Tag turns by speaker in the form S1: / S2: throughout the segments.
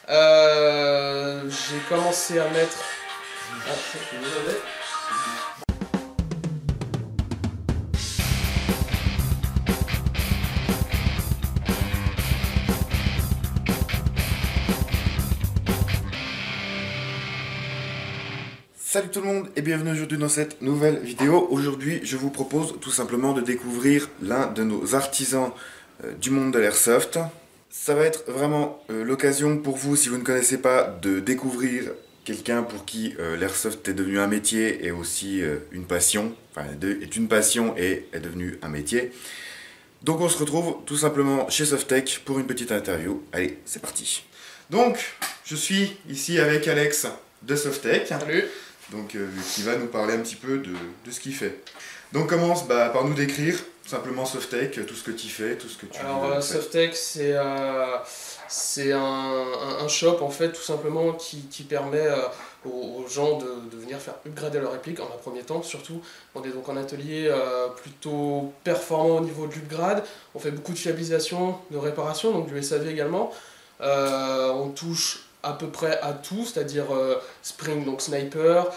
S1: J'ai commencé à mettre... Ah, je suis désolé.
S2: Salut tout le monde et bienvenue aujourd'hui dans cette nouvelle vidéo. Aujourd'hui je vous propose tout simplement de découvrir l'un de nos artisans du monde de l'airsoft. Ça va être vraiment l'occasion pour vous, si vous ne connaissez pas, de découvrir quelqu'un pour qui l'airsoft est devenu un métier et aussi une passion. Enfin, est une passion et est devenu un métier. Donc on se retrouve tout simplement chez Softech pour une petite interview. Allez, c'est parti. Donc, je suis ici avec Alex de Softech.
S1: Salut.
S2: Donc, qui va nous parler un petit peu de ce qu'il fait. Donc commence par nous décrire simplement Softech, tout ce que tu fais, tout ce que tu
S1: Alors Softech c'est un shop en fait tout simplement qui permet aux gens de venir faire upgrader leur réplique en un premier temps. Surtout on est donc en atelier plutôt performant au niveau de l'upgrade. On fait beaucoup de fiabilisation, de réparation, donc du SAV également. On touche à peu près à tout, c'est-à-dire Spring, donc Sniper,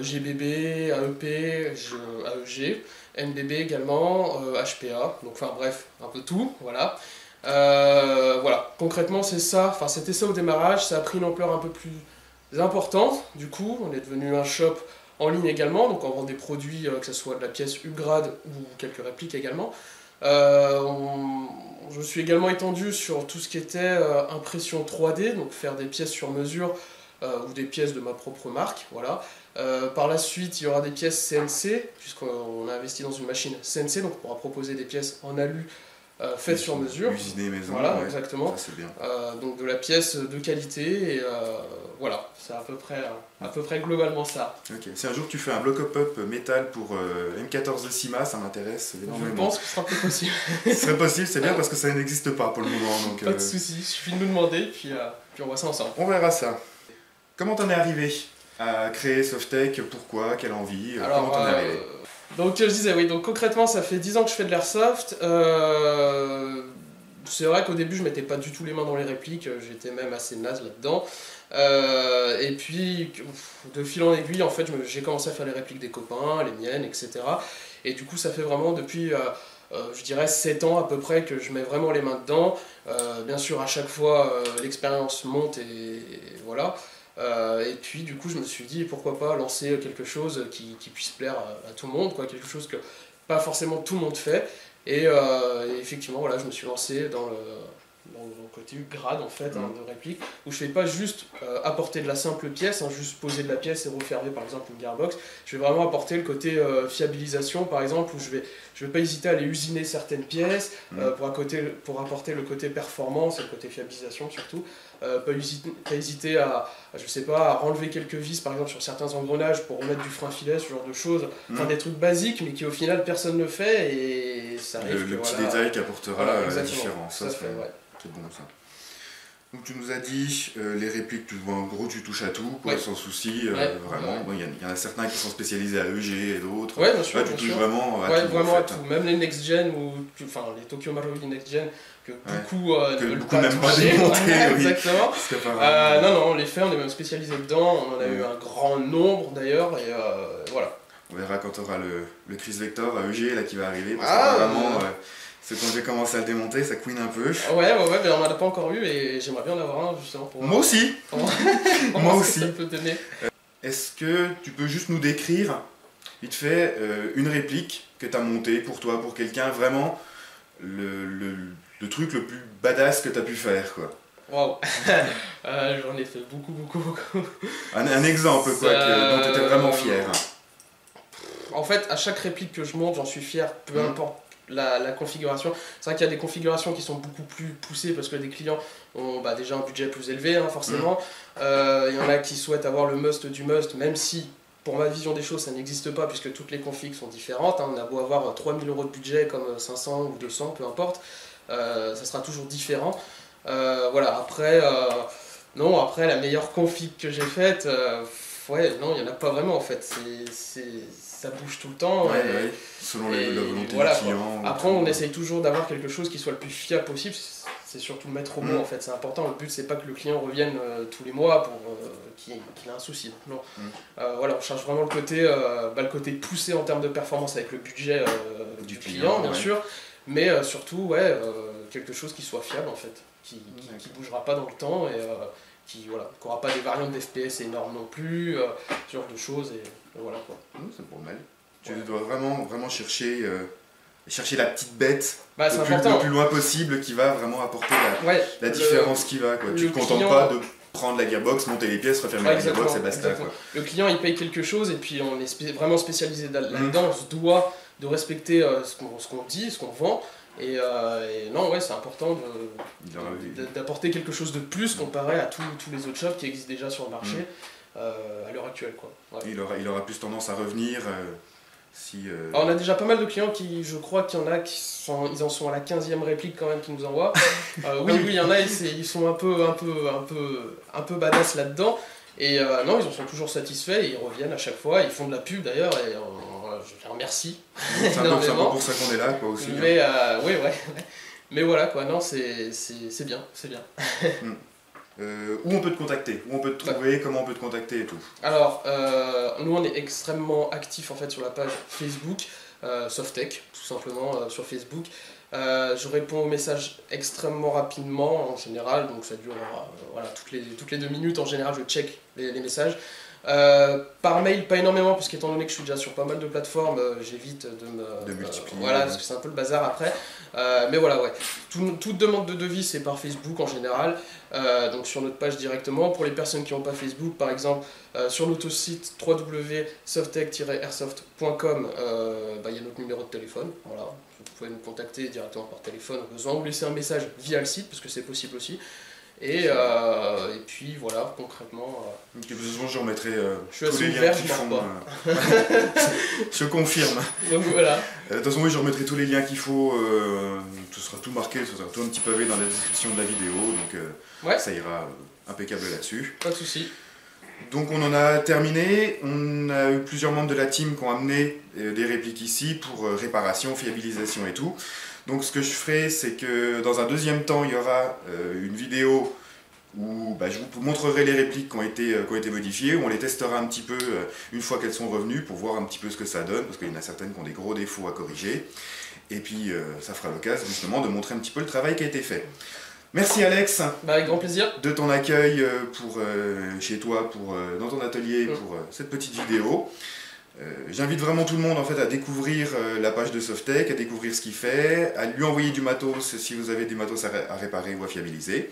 S1: GBB, AEP, AEG, NBB également, HPA, donc enfin bref, un peu tout, voilà. Voilà, concrètement c'est ça, enfin c'était ça au démarrage, ça a pris une ampleur un peu plus importante, du coup on est devenu un shop en ligne également, donc on vend des produits, que ce soit de la pièce upgrade ou quelques répliques également. Je suis également étendu sur tout ce qui était impression 3D, donc faire des pièces sur mesure ou des pièces de ma propre marque, voilà. Par la suite, il y aura des pièces CNC, puisqu'on a investi dans une machine CNC, donc on pourra proposer des pièces en alu faites sur mesure.
S2: Usinées maison,
S1: voilà,
S2: ouais,
S1: exactement.
S2: ça c'est bien.
S1: Donc de la pièce de qualité, et voilà, c'est à peu près globalement ça.
S2: Ok, si un jour tu fais un block-up métal pour M14 de Cima, ça m'intéresse énormément.
S1: Je pense que ce sera plus possible.
S2: Ce serait possible, c'est bien parce que ça n'existe pas pour le moment. Donc,
S1: Pas de soucis, il suffit de nous demander, puis on voit ça ensemble.
S2: On verra ça. Comment t'en es arrivé à créer Softech? Pourquoi? Quelle envie? Comment t'en es arrivé?
S1: Donc je disais, oui, donc concrètement ça fait 10 ans que je fais de l'airsoft. C'est vrai qu'au début je mettais pas du tout les mains dans les répliques, j'étais même assez naze là-dedans. Et puis de fil en aiguille en fait j'ai commencé à faire les répliques des copains, les miennes, etc. Et du coup ça fait vraiment depuis je dirais 7 ans à peu près que je mets vraiment les mains dedans. Bien sûr à chaque fois l'expérience monte et voilà. Et puis du coup je me suis dit pourquoi pas lancer quelque chose qui puisse plaire à tout le monde, quoi, quelque chose que pas forcément tout le monde fait. Et effectivement voilà, je me suis lancé dans le côté upgrade en fait, de réplique, où je fais pas juste apporter de la simple pièce, juste poser de la pièce et refermer par exemple une gearbox. Je vais vraiment apporter le côté fiabilisation par exemple, où je vais pas hésiter à aller usiner certaines pièces pour apporter le côté performance et le côté fiabilisation surtout. Pas hésiter à, je sais pas, à renlever quelques vis par exemple sur certains engrenages pour remettre du frein filet, ce genre de choses. Enfin des trucs basiques mais qui au final personne ne fait et ça arrive.
S2: Le petit détail qui apportera la différence. Ça, c'est bon ça. Donc tu nous as dit les répliques, en gros tu touches à tout, quoi, sans souci, vraiment. Bon, y en a certains qui sont spécialisés à EG et d'autres.
S1: Ouais, bien sûr.
S2: Là tu touches vraiment à tout.
S1: Vraiment en fait. À tout. Même les next gen enfin les Tokyo Marui next gen que beaucoup
S2: que
S1: ne veulent
S2: beaucoup
S1: pas
S2: n'aiment pas
S1: toucher.
S2: démonter. Oui.
S1: Exactement.
S2: Non,
S1: on les fait, on est même spécialisé dedans. On en a eu un grand nombre d'ailleurs et voilà.
S2: On verra quand tu auras le Chris Vector à EG là qui va arriver. Parce que vraiment. C'est quand j'ai commencé à le démonter, ça couine un peu.
S1: Ouais, mais on n'en a pas encore eu et j'aimerais bien en avoir un justement pour voir.
S2: Moi aussi. Moi aussi.
S1: Ça peut donner.
S2: Est-ce que tu peux juste nous décrire, vite fait, une réplique que tu as montée pour toi, pour quelqu'un, vraiment le truc le plus badass que tu as pu faire, quoi.
S1: Waouh. J'en ai fait beaucoup.
S2: Un exemple, quoi, dont tu étais vraiment fier.
S1: En fait, à chaque réplique que je monte, j'en suis fier, peu importe la configuration. C'est vrai qu'il y a des configurations qui sont beaucoup plus poussées parce que des clients ont déjà un budget plus élevé, forcément. Il y en a qui souhaitent avoir le must du must, même si pour ma vision des choses ça n'existe pas puisque toutes les configs sont différentes. On a beau avoir 3000 € de budget comme 500 ou 200, peu importe, ça sera toujours différent. Voilà, après, après la meilleure config que j'ai faite, non, il n'y en a pas vraiment en fait. Ça bouge tout le temps.
S2: Selon la volonté du
S1: voilà,
S2: client.
S1: Après, on essaye toujours d'avoir quelque chose qui soit le plus fiable possible. c'est surtout le mettre au mot en fait, c'est important. Le but c'est pas que le client revienne tous les mois pour qu'il ait un souci. Non. Voilà, on cherche vraiment le côté poussé en termes de performance avec le budget du client bien sûr, mais surtout quelque chose qui soit fiable en fait, qui bougera pas dans le temps et qui n'aura pas des variantes d'FPS énormes non plus, ce genre de choses et voilà quoi.
S2: C'est pas mal. Tu dois vraiment chercher la petite bête
S1: le
S2: plus loin possible qui va vraiment apporter la différence qui va. Quoi. Tu ne te contentes pas de prendre la gearbox, monter les pièces, refermer la gearbox et basta. Quoi.
S1: Le client il paye quelque chose et puis on est vraiment spécialisé là-dedans, on se doit de respecter ce qu'on dit, ce qu'on vend. Et non, c'est important d'apporter quelque chose de plus comparé à tous les autres shops qui existent déjà sur le marché à l'heure actuelle. Quoi. Ouais.
S2: Il aura plus tendance à revenir
S1: Alors, on a déjà pas mal de clients je crois qu'il y en a ils en sont à la 15e réplique quand même qui nous envoient. Oui, il y en a, ils sont un peu badass là-dedans. Et non, ils en sont toujours satisfaits et ils reviennent à chaque fois, ils font de la pub d'ailleurs et je les remercie.
S2: C'est un peu pour ça qu'on est là quoi aussi.
S1: Mais mais voilà quoi, non c'est bien, c'est bien.
S2: Où on peut te contacter, où on peut te trouver, comment on peut te contacter et tout.
S1: Alors, nous on est extrêmement actifs en fait sur la page Facebook, Softtech, tout simplement sur Facebook. Je réponds aux messages extrêmement rapidement en général, donc ça dure toutes les 2 minutes en général, je check les messages. Par mail, pas énormément, parce qu'étant donné que je suis déjà sur pas mal de plateformes, j'évite de
S2: multiplier.
S1: Parce que c'est un peu le bazar après. Mais voilà, toute demande de devis, c'est par Facebook en général, donc sur notre page directement. Pour les personnes qui n'ont pas Facebook, par exemple, sur notre site www.softtech-airsoft.com, il y a notre numéro de téléphone. Voilà. Vous pouvez nous contacter directement par téléphone au besoin, ou laisser un message via le site, parce que c'est possible aussi. Et puis voilà, concrètement.
S2: De toute façon, je remettrai
S1: tous les liens qui font.
S2: Je confirme.
S1: Donc voilà.
S2: De toute façon, oui, je remettrai tous les liens qu'il faut. Ce sera tout marqué, ce sera tout un petit pavé dans la description de la vidéo. Donc ça ira impeccable là-dessus.
S1: Pas de souci.
S2: Donc on en a terminé. On a eu plusieurs membres de la team qui ont amené des répliques ici pour réparation, fiabilisation et tout. Donc ce que je ferai, c'est que dans un deuxième temps, il y aura une vidéo où je vous montrerai les répliques qui ont été modifiées, où on les testera un petit peu une fois qu'elles sont revenues pour voir un petit peu ce que ça donne, parce qu'il y en a certaines qui ont des gros défauts à corriger. Et puis ça fera l'occasion justement de montrer un petit peu le travail qui a été fait. Merci Alex.
S1: Avec grand plaisir.
S2: De ton accueil chez toi, dans ton atelier pour cette petite vidéo. J'invite vraiment tout le monde en fait à découvrir la page de Softtech, à découvrir ce qu'il fait, à lui envoyer du matos si vous avez du matos à réparer ou à fiabiliser.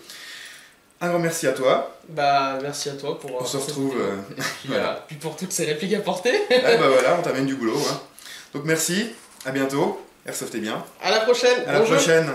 S2: Un grand merci à toi.
S1: Merci à toi pour.
S2: On se retrouve.
S1: Puis pour toutes ces répliques apportées.
S2: Voilà, on t'amène du boulot. Hein. Donc merci, à bientôt. Airsoft est bien.
S1: À la prochaine.
S2: À la prochaine.